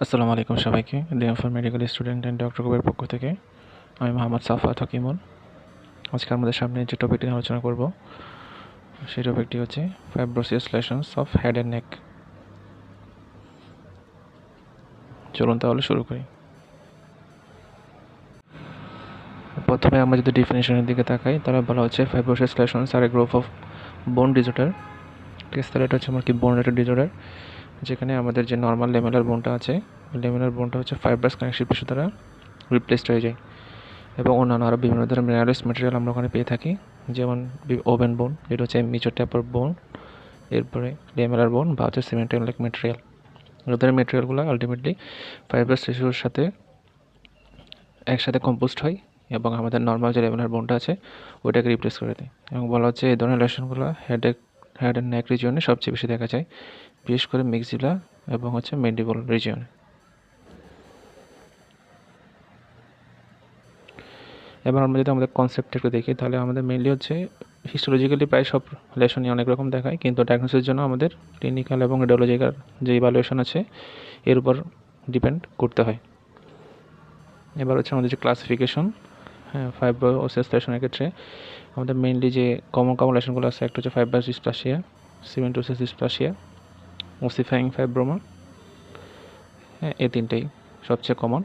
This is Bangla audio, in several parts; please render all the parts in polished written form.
আসসালামু আলাইকুম সবাইকে। DM medical student and doctor গ্রুপের পক্ষ থেকে আমি মোহাম্মদ সাফাত হাকিমুল। আজকে আমাদের সামনে যে টপিকটি নিয়ে আলোচনা করব সেই টপিকটি হচ্ছে fibrosis lessons of head and neck. চলুন তাহলে শুরু করি। প্রথমে আমরা যদি ডেফিনেশনের দিকে তাকাই তাহলে বলা হচ্ছে fibrosis lesions are a group of bone disorder. ঠিক আছে, তাহলে এটা হচ্ছে আমার কি বোন রিলেটেড ডিসঅর্ডার, যেখানে আমাদের যে নর্মাল লেমেলার বোনটা আছে, লেমেলার বোনটা হচ্ছে ফাইব্রাস কানেকটিভ টিস্যু দ্বারা রিপ্লেসড হয়ে যায় এবং অন্যান্য আরও বিভিন্ন ধরনের মিনারেলস ম্যাটেরিয়াল আমরা ওখানে পেয়ে থাকি, যেমন ওভেন বোন, এটা হচ্ছে মেসোট্যাপার বোন, এরপরে লেমেলার বোন বা হচ্ছে সিমেন্টাল লাইক ম্যাটেরিয়াল। ওদের ম্যাটেরিয়ালগুলো আলটিমেটলি ফাইব্রাস টিস্যুর সাথে একসাথে কম্পোস্ট হয় এবং আমাদের নর্মাল যে লেমেলার বোনটা আছে ওইটাকে রিপ্লেস করে দেয়। এবং বলা হচ্ছে এই ধরনের লেশনগুলো হেড অ্যান্ড নেক রিজিয়নে সবচেয়ে বেশি দেখা যায়, বিশেষ করে মিক্সিলা এবং হচ্ছে মেন্ডিবল রিজিয়নে। এবার আমরা যদি আমাদের কনসেপ্ট একটু দেখি তাহলে আমাদের মেইনলি হচ্ছে হিস্টোলজিক্যালি প্রায় সব লেশনই অনেক রকম দেখায়, কিন্তু ডায়াগনোসিসের জন্য আমাদের ক্লিনিক্যাল এবং রেডিওলজিক্যাল যে ইভ্যালুয়েশন আছে এর উপর ডিপেন্ড করতে হয়। এবার হচ্ছে আমাদের যে ক্লাসিফিকেশন, ফাইব্রোসিস লেশনের ক্ষেত্রে আমাদের মেইনলি যে কমন লেশনগুলো আছে, একটা হচ্ছে ফাইব্রাস ডিসপ্লাসিয়া, সিমেন্টোসিস ডিসপ্লাসিয়া, ওসিফাইং ফাইব্রোমা। এই তিনটেই সবচেয়ে কমন।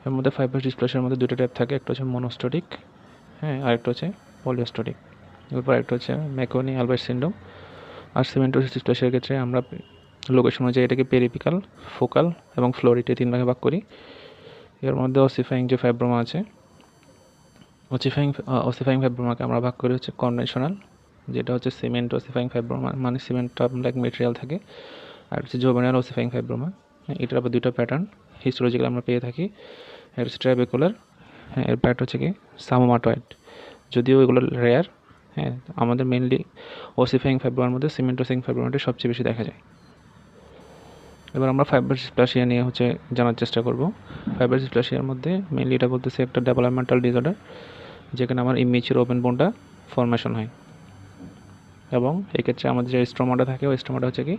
এর মধ্যে ফাইব্রাস ডিসপ্লাসিয়ার মধ্যে দুটো টাইপ থাকে, একটা হচ্ছে মনোস্টোটিক, আরেকটা হচ্ছে পলিওস্টোটিক। এরপর একটা হচ্ছে ম্যাকনি আলবার্ট সিন্ড্রোম। আর সিমেন্টোসিস ডিসপ্লাসিয়ার ক্ষেত্রে আমরা লোকেশন অনুযায়ী এটাকে পেরিপিকাল, ফোকাল এবং ফ্লোরিড এই তিন ভাগে ভাগ করি। এর মধ্যে অসিফাইং যে ফাইব্রোমা আছে, অসিফাইং ফাইব্রোমাকে আমরা ভাগ করি হচ্ছে কনভেনশনাল, যেটা হচ্ছে সিমেন্ট অসিফাইং ফাইব্রোমা, মানে সিমেন্ট লাইক মেটেরিয়াল থাকে। আর হচ্ছে জোভেনাল অসিফাইং ফাইব্রোমা। এটার আবার দুটো প্যাটার্ন হিস্টোলজিক্যাল আমরা পেয়ে থাকি। একটা হচ্ছে ট্রাইবেকুলার, এর প্যাটার্ন হচ্ছে কি সামোমাটয়েড, যদিও এগুলো রেয়ার। আমাদের মেনলি ওসিফাইং ফাইব্রোমার মধ্যে সিমেন্টোসিং ফাইব্রোমাটা সবচেয়ে বেশি দেখা যায়। এবার আমরা ফাইব্রাস ডিসপ্লাসিয়া নিয়ে হচ্ছে জানার চেষ্টা করব। ফাইব্রাস ডিসপ্লাসিয়ার মধ্যে মেনলি এটা বলতেছে একটা ডেভেলপমেন্টাল ডিসঅর্ডার, যেখানে আমার ইমেচিউর ওপেন বোনটা ফর্মেশন হয়। এবং এক্ষেত্রে আমাদের যে স্ট্রোমাটা থাকে ওই স্ট্রোমাটা হচ্ছে কি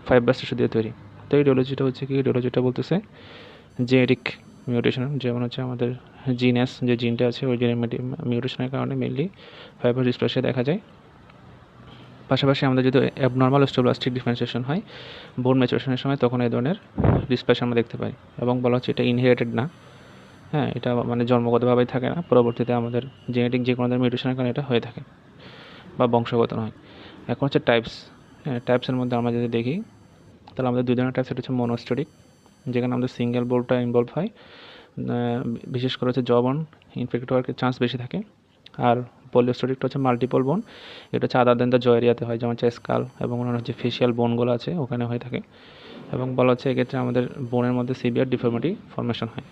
ফাইব্রাস টিস্যু দিয়ে তৈরি। তো এই ইডিওলজিটা হচ্ছে কি, ইডিওলজিটা বলতেছে জেনেটিক মিউটেশন, যেমন হচ্ছে আমাদের জিনাস যে জিনটা আছে ওই জিনের মিউটেশনের কারণে মেনলি ফাইব্রাস ডিসপ্লাসিয়া দেখা যায়। পাশাপাশি আমাদের যদি অ্যাবনর্মাল অস্টিওব্লাস্টিক ডিফারেন্সিয়েশন হয় বোন ম্যাচুরেশনের সময়, তখন এই ধরনের ডিসপ্লাসিয়া আমরা দেখতে পাই। এবং বলা হচ্ছে এটা ইনহেরিটেড না, এটা মানে জন্মগতভাবেই থাকে না, পরবর্তীতে আমাদের জেনেটিক যে কোনো ধরনের মিউটেশনের কারণে এটা হয়ে থাকে বা বংশগত নয়। এখন হচ্ছে টাইপস। টাইপসের মধ্যে আমরা যদি দেখি তাহলে আমাদের দুই ধরনের টাইপস, এটা হচ্ছে মনোস্টোরিক, যেখানে আমাদের সিঙ্গেল বোলটা ইনভলভ হয়, বিশেষ করে হচ্ছে জবন ইনফেক্ট হওয়ার চান্স বেশি থাকে। আর পলিওস্টোরিকটা হচ্ছে মাল্টিপল বোন, এটা হচ্ছে আদার দেন দ্য জ এরিয়াতে হয়, যেমন হচ্ছে স্কাল এবং অন্যান্য যে ফেশিয়াল বোনগুলো আছে ওখানে হয়ে থাকে। এবং বলা হচ্ছে এক্ষেত্রে আমাদের বোনের মধ্যে সিভিয়ার ডিফর্মিটি ফর্মেশন হয়।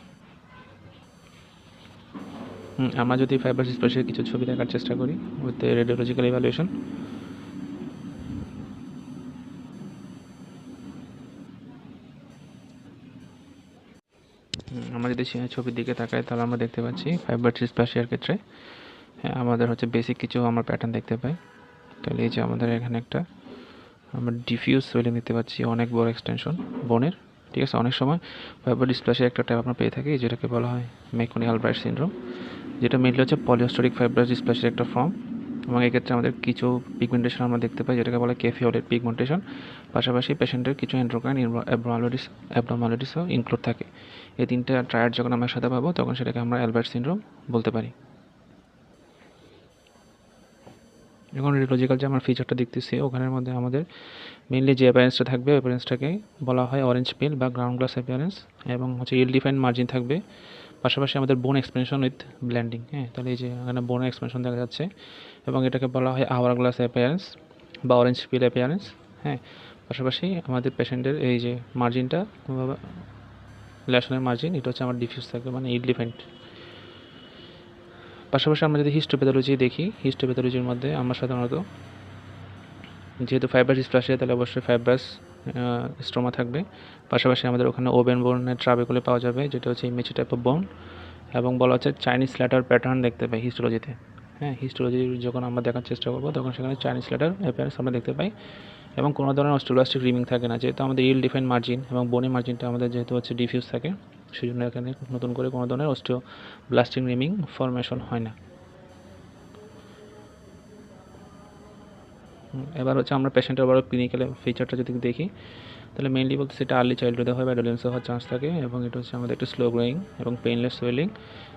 আমরা যদি ফাইব্রাস ডিসপ্লাসিয়ার কিছু ছবি দেখার চেষ্টা করি উইথ রেডিওলজিক্যাল ইভ্যালুয়েশন। আমরা যদি ছবির দিকে তাকাই তাহলে আমরা দেখতে পাচ্ছি ফাইব্রাস ডিসপ্লাসিয়ার ক্ষেত্রে আমাদের হচ্ছে বেসিক কিছু আমরা প্যাটার্ন দেখতে পাই। তাহলে এই যে আমাদের এখানে একটা আমরা ডিফিউজ সোয়েলিং দেখতে পাচ্ছি, অনেক বড় এক্সটেনশন বোনের। ঠিক আছে, অনেক সময় ফাইব্রাস ডিসপ্লাসিয়া একটা টাইপ আমরা পেয়ে থাকি যেটাকে বলা হয় ম্যাকনি আলব্রাইট সিনড্রোম, যেটা মেনলি হচ্ছে পলিওস্টোরিক ফাইব্রাস ডিসপ্লাসিয়ার একটা ফর্ম। এবং এক্ষেত্রে আমাদের কিছু পিগমেন্টেশন আমরা দেখতে পাই, যেটাকে বলা ক্যাফিওলেট পিগমেন্টেশন। পাশাপাশি পেশেন্টের কিছু এন্ড্রোক্রাইন অ্যাবনর্মালিটিসও ইনক্লুড থাকে। এই তিনটা ট্রায়াড যখন আমরা সাথে পাবো তখন সেটাকে আমরা অ্যালবার্ট সিনড্রোম বলতে পারি। এখন রেডিওলজিক্যাল যে আমার ফিচারটা দেখতেছি ওখানের মধ্যে আমাদের মেনলি যে অ্যাপিয়ারেন্সটা থাকবে ওই অ্যাপিয়ারেন্সটাকে বলা হয় অরেঞ্জ পিল বা গ্রাউন্ড গ্লাস অ্যাপিয়ারেন্স, এবং হচ্ছে ইল ডিফাইন্ড মার্জিন থাকবে। পাশাপাশি আমাদের বোন এক্সপেনশন উইথ ব্ল্যান্ডিং। তাহলে এই যে এখানে বোন এক্সপেনশন দেখা যাচ্ছে এবং এটাকে বলা হয় আওয়ার গ্লাস অ্যাপিয়ারেন্স বা অরেঞ্জ পিল অ্যাপিয়ারেন্স। পাশাপাশি আমাদের পেশেন্টের এই যে মার্জিনটা, লেশনের মার্জিন, এটা হচ্ছে আমার ডিফিউজ থাকবে, মানে ইল ডিফাইন্ড। পাশাপাশি আমরা যদি হিস্টোপ্যাথোলজি দেখি, হিস্টোপ্যাথোলজির মধ্যে আমরা সাধারণত যেহেতু ফাইব্রাস ডিসপ্লাসিয়া তাহলে অবশ্যই ফাইব্রাস স্ট্রোমা থাকবে। পাশাপাশি আমাদের ওখানে ওভেন বোনের ট্রাবেকুলে পাওয়া যাবে, যেটা হচ্ছে ইমেজ টাইপ অফ বোন। এবং বলা হচ্ছে চাইনিজ লেটার প্যাটার্ন দেখতে পাই হিস্টোলজিতে। হিস্টোলজি যখন আমরা দেখার চেষ্টা করবো তখন সেখানে চাইনিজ লেটার অ্যাপিয়ারেন্স আমরা দেখতে পাই। এবং কোনো ধরনের অস্টিওব্লাস্টিক রিমিং থাকে না, যেহেতু আমাদের ইল ডিফাইন মার্জিন এবং বোনি মার্জিনটা আমাদের যেহেতু হচ্ছে ডিফিউজ থাকে, সেই জন্য এখানে নতুন করে কোনো ধরনের অস্টিওব্লাস্টিক রিমিং ফর্মেশন হয় না। এবার হচ্ছে আমরা পেশেন্টের বড় ক্লিনিক্যাল ফিচারটা যদি দেখি, তাহলে মেইনলি বলতে সেটা আর্লি চাইল্ডহুডে হয় বা অ্যাডোলেন্সে হওয়ার চান্স থাকে, এবং এটা হচ্ছে আমাদের একটু স্লো গ্রোয়িং এবং পেইনলেস সোয়েলিং।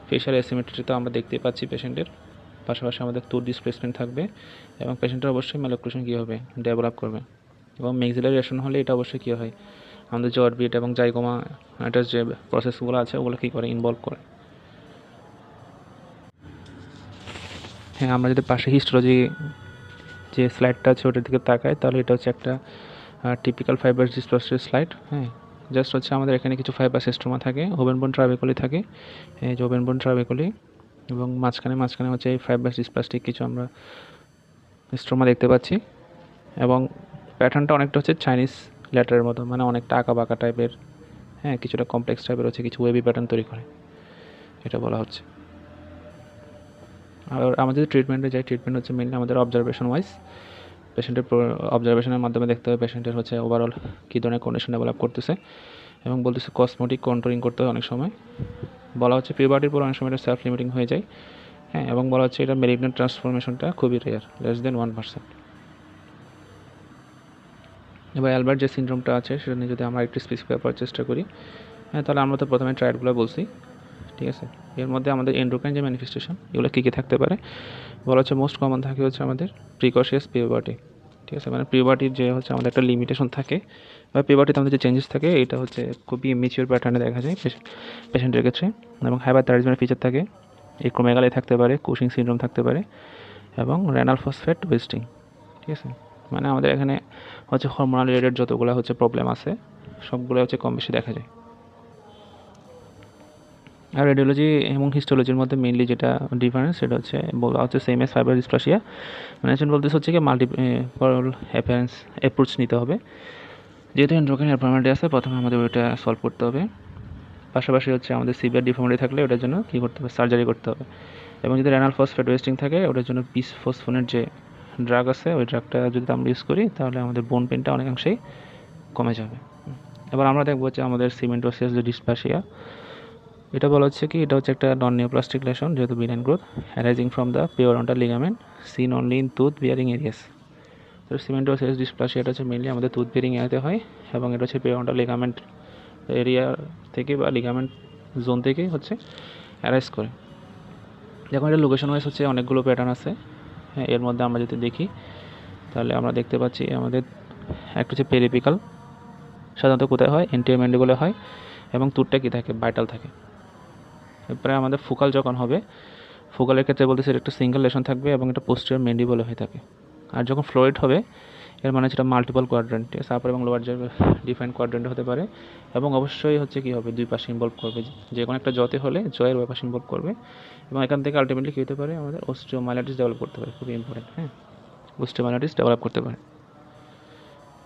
ফেশিয়াল অ্যাসিমেট্রি তো আমরা দেখতে পাচ্ছি পেশেন্টের, পাশাপাশি আমাদের টুথ ডিসপ্লেসমেন্ট থাকবে, এবং পেশেন্টের অবশ্যই ম্যালোক্লুশন কী হবে, ডেভেলপ করবে। এবং ম্যাক্সিলারি রেশন হলে এটা অবশ্যই কী হয়, আমাদের যে অরবিট এবং জাইগোমা এটার যে প্রসেসগুলো আছে ওগুলো কী করে, ইনভলভ করে। হ্যাঁ, আমরা যদি পাশে হিস্টোলজি যে স্লাইডটা আছে ওটার দিকে তাকাই, তাহলে এটা হচ্ছে একটা টিপিক্যাল ফাইবার্স ডিসপ্লাস্টিক স্লাইড। হ্যাঁ, জাস্ট হচ্ছে আমাদের এখানে কিছু ফাইবার স্ট্রোমা থাকে, ওভেন বোন ট্রাবেকুলি থাকে, এই যে ওভেন বোন ট্রাবেকুলি, এবং মাঝখানে হচ্ছে এই ফাইবার্স ডিসপ্লাস্টিক কিছু আমরা স্ট্রোমা দেখতে পাচ্ছি। এবং প্যাটার্নটা অনেকটা হচ্ছে চাইনিজ লেটারের মতো, মানে অনেকটা আঁকা বাঁকা টাইপের, হ্যাঁ কিছুটা কমপ্লেক্স টাইপের হচ্ছে, কিছু ওয়েবি প্যাটার্ন তৈরি করে, এটা বলা হচ্ছে। আর আমাদের ট্রিটমেন্টে যাই, ট্রিটমেন্ট হচ্ছে মেনলি আমাদের অবজারভেশন ওয়াইজ, পেশেন্টের অবজারভেশনের মাধ্যমে দেখতে হবে পেশেন্টের হচ্ছে ওভারঅল কী ধরনের কন্ডিশন ডেভেলপ করতেছে, এবং বলতেছে কসমেটিক কন্ট্রোলিং করতে হয় অনেক সময়। বলা হচ্ছে পিউবার্টির পর অনেক সময় এটা সেলফ লিমিটিং হয়ে যায়। হ্যাঁ, এবং বলা হচ্ছে এটা মেলিগন্যান্ট ট্রান্সফরমেশনটা খুবই রেয়ার, লেস দেন 1%। এবার অ্যালবার্ট যে সিনড্রোমটা আছে সেটা নিয়ে যদি আমরা একটু স্পেসিফাই করার চেষ্টা করি, হ্যাঁ তাহলে আমরা তো প্রথমে ট্রায়াডগুলো বলছি, ঠিক আছে। এর মধ্যে আমাদের এন্ডোক্রাইন যে ম্যানিফেস্টেশন এগুলো কী কী থাকতে পারে, বলা হচ্ছে মোস্ট কমন থাকে হচ্ছে আমাদের প্রিকশিয়াস পিউবার্টি, ঠিক আছে। মানে পিউবার্টির যে হচ্ছে আমাদের একটা লিমিটেশন থাকে, বা পিউবার্টিতে আমাদের যে চেঞ্জেস থাকে এটা হচ্ছে খুবই ইমিচিওর প্যাটার্নে দেখা যায় পেশেন্টের ক্ষেত্রে, এবং হাইপারথাইরয়েডিজমের ফিচার থাকে, একোমেগালি থাকতে পারে, কুশিং সিনড্রোম থাকতে পারে, এবং রেনাল ফসফেট ওয়েস্টিং, ঠিক আছে। মানে আমাদের এখানে হচ্ছে হরমোনাল রিলেটেড যতগুলো হচ্ছে প্রবলেম আছে সবগুলো হচ্ছে কম বেশি দেখা যায়। আর রেডিওলজি এবং হিস্টোলজির মধ্যে মেইনলি যেটা ডিফারেন্স সেটা হচ্ছে বলা হচ্ছে same S fibre dysplasia, management বলতে হচ্ছে কি মাল্টিপল অ্যাপিয়ারেন্স অ্যাপ্রোচ নিতে হবে, যেহেতু এন্ডোক্রাইন অ্যাবনর্মালিটি আছে প্রথমে আমাদের ওইটা সলভ করতে হবে। পাশাপাশি হচ্ছে আমাদের সিভিয়ার ডিফর্মিটি থাকলে ওটার জন্য কী করতে হবে, সার্জারি করতে হবে। এবং যদি রেনাল ফসফেট ওয়েস্টিং থাকে ওটার জন্য বিসফোসফোনের যে ড্রাগ আছে ওই ড্রাগটা যদি আমরা ইউজ করি তাহলে আমাদের বোন পেনটা অনেকাংশেই কমে যাবে। এবার আমরা দেখবো যে আমাদের সিমেন্টোসিয়াস যে ডিসপ্লাসিয়া, এটা বলা হচ্ছে কি এটা হচ্ছে একটা নন নিওপ্লাস্টিক লেশন, যেহেতু benign growth arising from the periodontal ligament seen only in tooth bearing areas. তো সিমেন্টোসিয়াস ডিসপ্লাসিয়াটা হচ্ছে মেনলি আমাদের টুথ বিয়ারিং এরিয়াতে হয়, এবং এটা হচ্ছে পিওরন্টাল লিগামেন্ট এরিয়া থেকে বা লিগামেন্ট জোন থেকে হচ্ছে অ্যারাইজ করে। যখন এটা লোকেশন ওয়াইজ হচ্ছে অনেকগুলো প্যাটার্ন আছে, হ্যাঁ এর মধ্যে আমরা যদি দেখি তাহলে আমরা দেখতে পাচ্ছি আমাদের একটা হচ্ছে পেরিপিকাল, সাধারণত কোথায় হয়, এন্টিরিয়র ম্যান্ডিবলে হয়, এবং টুথটা কী থাকে, ভাইটাল থাকে। এরপরে আমাদের ফোকাল যখন হবে, ফোকালের ক্ষেত্রে বলতে সেটা একটা সিঙ্গেল লেশন থাকবে এবং এটা পোস্টেরিয়র ম্যান্ডিবলে হয়ে থাকে। আর যখন ফ্লোয়েড হবে এর মানে সেটা মাল্টিপল কোয়াড্রেন্ট, আপার এবং লোয়ার যে ডিফারেন্ট কোয়াড্রেন্ট হতে পারে, এবং অবশ্যই হচ্ছে কী হবে, দুই পাশে ইনভলভ করবে, যে কোনো একটা জতে হলে জয়ের ওই পাশে ইনভলভ করবে, এবং এখান থেকে আলটিমেটলি কী হতে পারে, আমাদের অস্টিওমাইলাইটিস ডেভেলপ করতে পারে, খুবই ইম্পর্টেন্ট। হ্যাঁ, অস্টিওমাইলাইটিস ডেভেলপ করতে পারে।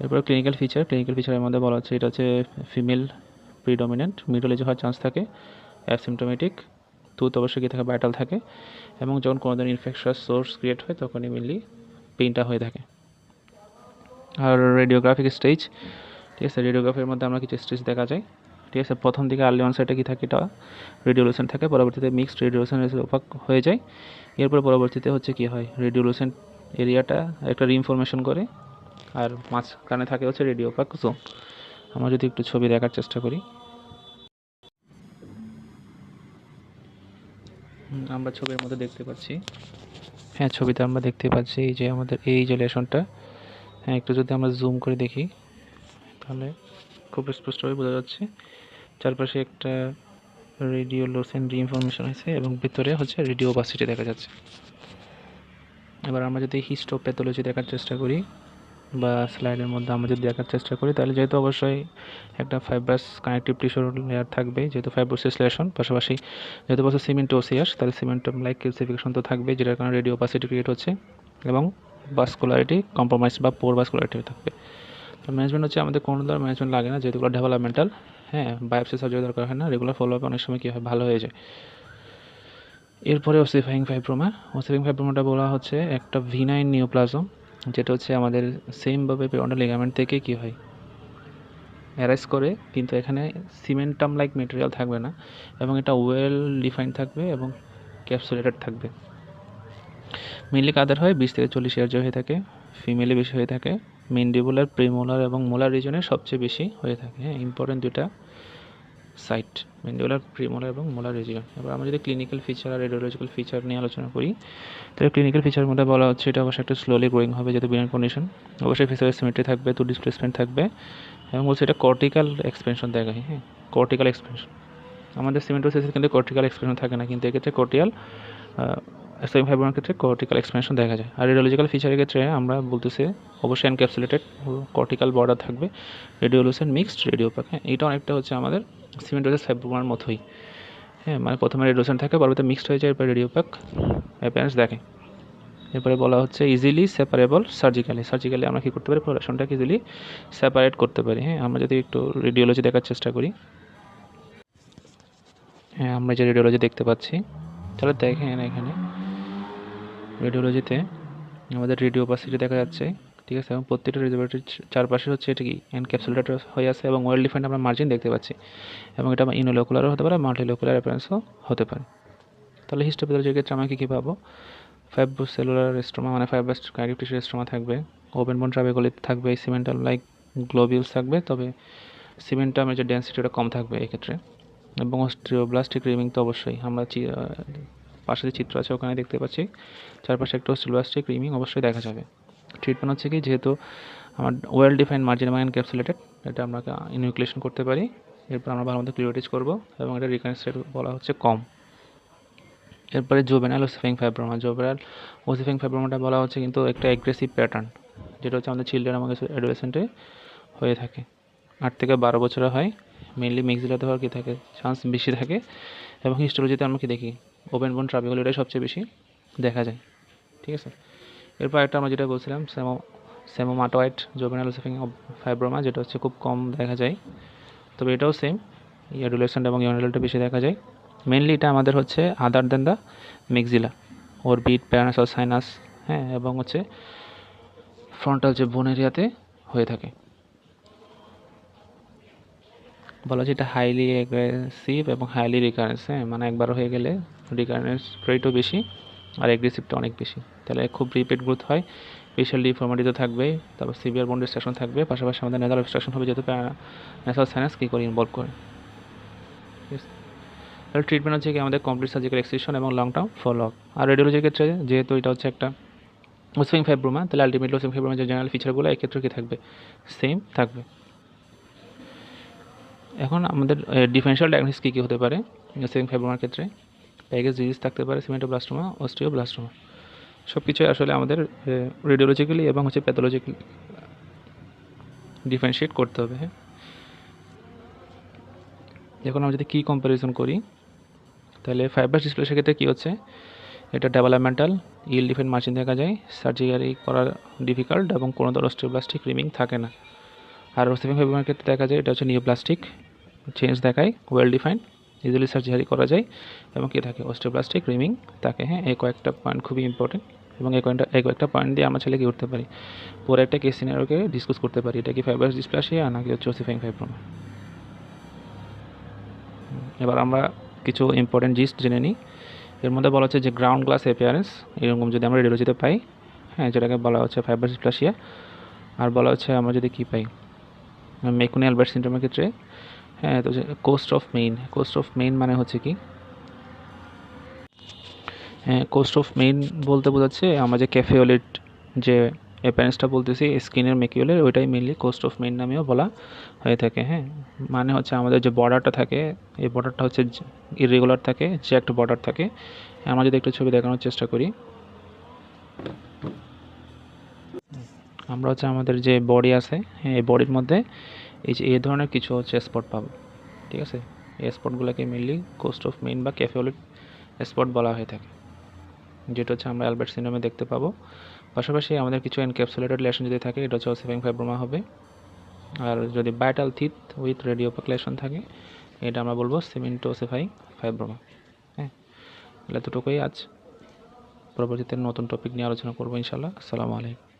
এরপরে ক্লিনিক্যাল ফিচারের মধ্যে বলা হচ্ছে এটা হচ্ছে ফিমেল প্রিডমিনেন্ট, মিডল এজে হওয়ার চান্স থাকে, অ্যাসিমটোমেটিক, টুথ অবশ্যই কী থাকে, ভাইটাল থাকে, এবং যখন কোনো ধরনের ইনফেকশাস সোর্স ক্রিয়েট হয় তখনই মেনলি পেইনটা হয়ে থাকে। আর রেডিওগ্রাফিক স্টেজ, ঠিক আছে, রেডিওগ্রাফির মধ্যে আমরা কিছু স্টেজ দেখা যায়, ঠিক আছে। প্রথম দিকে আর্লি অনসাইটে কী থাকে, এটা রেডিওলুসেন্ট থাকে, পরবর্তীতে মিক্সড রেডিওলুসেন্ট ওপাক হয়ে যায়। এরপর পরবর্তীতে হচ্ছে কী হয়, রেডিওলুসেন্ট এরিয়াটা একটা রিইনফরমেশন করে, আর মাঝখানে থাকে হচ্ছে রেডিও ওপাক জোন। আমরা যদি একটু ছবি দেখার চেষ্টা করি, আমরা ছবির মধ্যে দেখতে পাচ্ছি, হ্যাঁ ছবিতে আমরা দেখতে পাচ্ছি যে আমাদের এই যে লেশনটা, হ্যাঁ একটু যদি আমরা জুম করে দেখি তাহলে খুব স্পষ্টভাবে বোঝা যাচ্ছে চারপাশে একটা রেডিওলুসেন্ট রিইনফরমেশন হয়েছে এবং ভিতরে হচ্ছে রেডিও ওপাসিটি দেখা যাচ্ছে। এবার আমরা যদি হিস্টোপ্যাথোলজি দেখার চেষ্টা করি বা স্লাইডের মধ্যে আমরা যদি দেখার চেষ্টা করি, তাহলে যেহেতু অবশ্যই একটা ফাইব্রাস কানেকটিভ টিস্যুর লেয়ার থাকবে, যেহেতু ফাইব্রোসিস লেশন, পাশাপাশি যেহেতু বলছে সিমেন্টোসিয়াস, তাহলে সিমেন্টাম লাইক ক্যালসিফিকেশন তো থাকবে, যেটার কারণে রেডিও ওপাসিটি ক্রিয়েট হচ্ছে, এবং ভাস্কুলারিটি কম্প্রোমাইজ বা পোর ভাস্কুলারিটি থাকবে। তো ম্যানেজমেন্ট হচ্ছে আমাদের কোনো ধরনের ম্যানেজমেন্ট লাগে না, যেহেতু ডেভেলপমেন্টাল, হ্যাঁ বায়োপসি সার্জারি দরকার হয় না, রেগুলার ফলো আপ অনেক সময় কী হয়, ভালো হয়ে যায়। এরপরে ওসিফাইং ফাইব্রোমাটা বলা হচ্ছে একটা ভিনাইন নিওপ্লাজম, যেটা হচ্ছে আমাদের সেমভাবে পেরোনোর লিগামেন্ট থেকে কী হয়, অ্যারাইজ করে, কিন্তু এখানে সিমেন্টাম লাইক মেটেরিয়াল থাকবে না এবং এটা ওয়েল ডিফাইন্ড থাকবে এবং ক্যাপসুলেটেড থাকবে। মেনলি কাদের হয়, 20 থেকে 40 ইয়ার হয়ে থাকে, ফিমেলে বেশি হয়ে থাকে, মেন্ডিবুলার, প্রিমোলার এবং মোলার রিজনে সবচেয়ে বেশি হয়ে থাকে। হ্যাঁ, ইম্পর্টেন্ট দুইটা সাইট, মেন্ডিবুলার, প্রিমোলার এবং মোলার রিজিয়ন। এবার আমরা যদি ক্লিনিক্যাল ফিচার আর রেডিওলজিক্যাল ফিচার নিয়ে আলোচনা করি, তাহলে ক্লিনিক্যাল ফিচারের মধ্যে বলা হচ্ছে এটা অবশ্যই একটু স্লোলি গ্রোয়িং হবে যেহেতু বিনার কন্ডিশন, অবশ্যই ফিচারের সিমেট্রি থাকবে, তো ডিসপ্লেসমেন্ট থাকবে এবং বলছে এটা কর্টিক্যাল এক্সপেনশন দেখায়। হ্যাঁ, কর্টিক্যাল এক্সপেনশন, আমাদের সিমেন্টোসিসের কিন্তু কর্টিক্যাল এক্সপেনশন থাকে না, কিন্তু এক্ষেত্রে কর্টিয়াল এসএম ফাইব্রোমার ক্ষেত্রে কর্টিক্যাল এক্সপেনশন দেখা যায়। আর রেডিওলজিক্যাল ফিচারের ক্ষেত্রে আমরা বলতেছি অবশ্যই এনক্যাপসুলেটেড কর্টিক্যাল বর্ডার থাকবে, রেডিওলুসেন্ট মিক্সড রেডিওপ্যাক। হ্যাঁ, এটা অনেকটা হচ্ছে আমাদের সিমেন্টোসিস ফাইব্রোমার মতোই। হ্যাঁ, মানে প্রথমে রেডিওলুসেন্ট থাকে, পরবর্তীতে মিক্সড হয়ে যায়, এরপর রেডিওপ্যাক অ্যাপিয়ারেন্স দেখে। এরপরে বলা হচ্ছে ইজিলি সেপারেবল সার্জিক্যালি আমরা কী করতে পারি, প্রোডাকশনটাকে ইজিলি সেপারেট করতে পারি। হ্যাঁ, আমরা যদি একটু রেডিওলজি দেখার চেষ্টা করি, হ্যাঁ আমরা যে রেডিওলজি দেখতে পাচ্ছি, তাহলে দেখেন এখানে রেডিওলজিতে আমাদের রেডিও অপাসিটি দেখা যাচ্ছে, ঠিক আছে, এবং প্রত্যেকটা রেডিওলজির চারপাশে হচ্ছে এটা কি এনক্যাপসুলেটেড হয়ে আছে এবং ওয়েল ডিফাইন্ড আমরা মার্জিন দেখতে পাচ্ছি, এবং এটা ইনোলোকুলারও হতে পারে, মাল্টিলোকুলার অ্যাপিয়ারেন্সও হতে পারে। তাহলে হিস্টোপ্যাথোলজির ক্ষেত্রে আমরা কী পাবো, ফাইব্রোসেলুলার রেস্ট্রোমা মানে ফাইব্রাস কানেকটিভ টিস্যু রেস্ট্রোমা থাকবে, ওপেন বোন ট্রাবেকুলিট থাকবে, সিমেন্টাল লাইক গ্লোবিউলস থাকবে, তবে সিমেন্টামের যে ডেন্সিটি ওটা কম থাকবে এক্ষেত্রে, এবং অস্ট্রিওব্লাস্টিক রিমিং তো অবশ্যই আমরা পাশে যে চিত্র আছে ওখানে দেখতে পাচ্ছি, চারপাশে একটা অস্ট্রিওব্লাস্টিক রিমিং অবশ্যই দেখা যাবে। ট্রিটমেন্ট হচ্ছে কি, যেহেতু আমার ওয়েল ডিফাইন্ড মার্জিন এবং এনক্যাপসুলেটেড, এটা আমরা ইনভিকুলেশন করতে পারি, এরপর আমরা ভালো মতো ক্লিওরিটিজ করবো এবং এটা রিকারেন্স রেট বলা হচ্ছে কম। এরপরে জুভেনাইল ওসিফাইং ফাইব্রোমা, জুভেনাইল ওসিফাইং ফাইব্রোমাটা বলা হচ্ছে কিন্তু একটা অ্যাগ্রেসিভ প্যাটার্ন, যেটা হচ্ছে আমাদের চিলড্রেন এবং অ্যাডোলেসেন্টে হয়ে থাকে, 8 থেকে 12 বছরে হয়, মেনলি মিক্সিলাতে হওয়ার কী থাকে চান্স বেশি থাকে, এবং হিস্টোলজিতে আমরা কি দেখি ওপেন বোন ট্রাবেকুল এটাই সবচেয়ে বেশি দেখা যায়। ঠিক আছে, এরপর একটা আমরা যেটা বলছিলাম সেমোমাটোয়েড জুভেনাইল ওসিফাইং ফাইব্রোমা, যেটা হচ্ছে খুব কম দেখা যায়, তবে এটাও সেম, অ্যাডোলেসেন্ট এবং ইয়ং অ্যাডাল্টে বেশি দেখা যায়। মেনলি এটা আমাদের হচ্ছে আদার দেন দ্য মিক্সিলা, অরবিট, প্যারানাসাল সাইনাস, হ্যাঁ, এবং হচ্ছে ফ্রন্টাল যে বোন এরিয়াতে হয়ে থাকে। বলা যায় এটা হাইলি অ্যাগ্রেসিভ এবং হাইলি রিকারেন্স। হ্যাঁ, মানে একবার হয়ে গেলে রিকারেন্স রেটও বেশি আর অ্যাগ্রেসিভটা অনেক বেশি, তাহলে খুব রিপিট গ্রোথ হয়, ফেশিয়াল ডিফর্মিটি তো থাকবে, তারপর সিভিয়ার বোন ডিস্ট্রাকশন থাকবে, পাশাপাশি আমাদের নেজাল অবস্ট্রাকশন হবে যেহেতু ন্যাসাল সাইনাস কী করে ইনভলভ করে। তাহলে ট্রিটমেন্ট হচ্ছে কি আমাদের কমপ্লিট সার্জিক্যাল এক্সট্রাকশন এবং লং টার্ম ফলো আপ। আর রেডিওলজির ক্ষেত্রে যেহেতু এটা হচ্ছে একটা ওসিফাইং ফাইব্রোমা, তাহলে আলটিমেটলি ওসিফাইং ফাইব্রোমার যে জেনারেল ফিচারগুলো এক্ষেত্রে কী থাকবে, সেম থাকবে। এখন আমাদের ডিফারেনশিয়াল ডায়াগনোসিস কী কী হতে পারে ওসিফাইং ফাইব্রোমার ক্ষেত্রে, প্যাগেজ ডিজিজ থাকতে পারে, সিমেন্টোব্লাস্টোমা, অস্টিওব্লাস্টোমা, সব কিছুই আসলে আমাদের রেডিওলজিক্যালি এবং হচ্ছে প্যাথোলজিক্যালি ডিফারেন্সিয়েট করতে হবে। হ্যাঁ, এখন আমরা যদি কী কম্প্যারিজন করি, তাহলে ফাইব্রাস ডিসপ্লেসিয়ার ক্ষেত্রে কী হচ্ছে, এটা ডেভেলপমেন্টাল ইল ডিফাইন্ড মার্জিন দেখা যায়, সার্জারি করা ডিফিকাল্ট এবং কোনো ধরনের অস্টিওব্লাস্টিক রিমিং থাকে না। আর ওসিফাইং ফাইব্রোমার ক্ষেত্রে দেখা যায় এটা হচ্ছে নিওপ্লাস্টিক চেঞ্জ দেখায়, ওয়েল ডিফাইন্ড, ইজিলি সার্জারি করা যায় এবং কী থাকে, অস্টিওব্লাস্টিক রিমিং থাকে। হ্যাঁ, এই কয়েকটা পয়েন্ট খুবই ইম্পর্টেন্ট, এবং এই কয়েকটা পয়েন্ট দিয়ে আমরা ছেলে কী করতে পারি, পরে একটা কেস সিনারিওকে ডিসকাস করতে পারি, এটা কি ফাইব্রাস ডিসপ্লাসিয়া নাকি হচ্ছে ওসিফাইং ফাইব্রোমা। এবার আমরা কিছু ইম্পর্টেন্ট জিস্ট জেনে নিই। এর মধ্যে বলা হচ্ছে যে গ্রাউন্ড গ্লাস অ্যাপিয়ারেন্স এরকম যদি আমরা রেডিওলজিতে পাই, হ্যাঁ, যেটাকে বলা হচ্ছে ফাইব্রাস ডিসপ্লাসিয়া। আর বলা হচ্ছে আমরা যদি কী পাই মেকুনি অ্যালবার্ট সিনড্রোমের ক্ষেত্রে, হ্যাঁ, তো কোস্ট অফ মেইন মানে হচ্ছে কি, হ্যাঁ, কোস্ট অফ মেইন বলতে বোঝাচ্ছে আমরা যে ক্যাফেওলিট যে অ্যাপিয়ারেন্সটা বলতেছি স্কিনের মেকিওলের, ওইটাই মেনলি কোস্ট অফ মেইন নামেও বলা হয়ে থাকে। হ্যাঁ, মানে হচ্ছে আমাদের যে বর্ডারটা থাকে, এই বর্ডারটা হচ্ছে ইরেগুলার থাকে, যে একটা বর্ডার থাকে। আমরা যদি একটু ছবি দেখানোর চেষ্টা করি, আমরা হচ্ছে আমাদের যে বডি আছে, হ্যাঁ, এই বডির মধ্যে এই যে এই ধরনের কিছু হচ্ছে স্পট পাবো। ঠিক আছে, এই স্পটগুলোকে মেনলি কোস্ট অফ মেইন বা ক্যাফেওলিট স্পট বলা হয়ে থাকে, যেটা হচ্ছে আমরা অ্যালবার্ট সিনড্রোমে দেখতে পাবো। পাশাপাশি আমাদের কিছু এনক্যাপসুলেটেড লেশন যদি থাকে, এটা হচ্ছে ওসিফাইং ফাইব্রোমা হবে। আর যদি বাইটাল থিথ উইথ রেডিওপ্যাক লেশন থাকে, এটা আমরা বলবো সিমেন্টোসিফাইং ফাইব্রোমা। হ্যাঁ, তাহলে এতটুকুই আজ, পরবর্তীতে নতুন টপিক নিয়ে আলোচনা করবো ইনশাল্লাহ। আসসালামু আলাইকুম।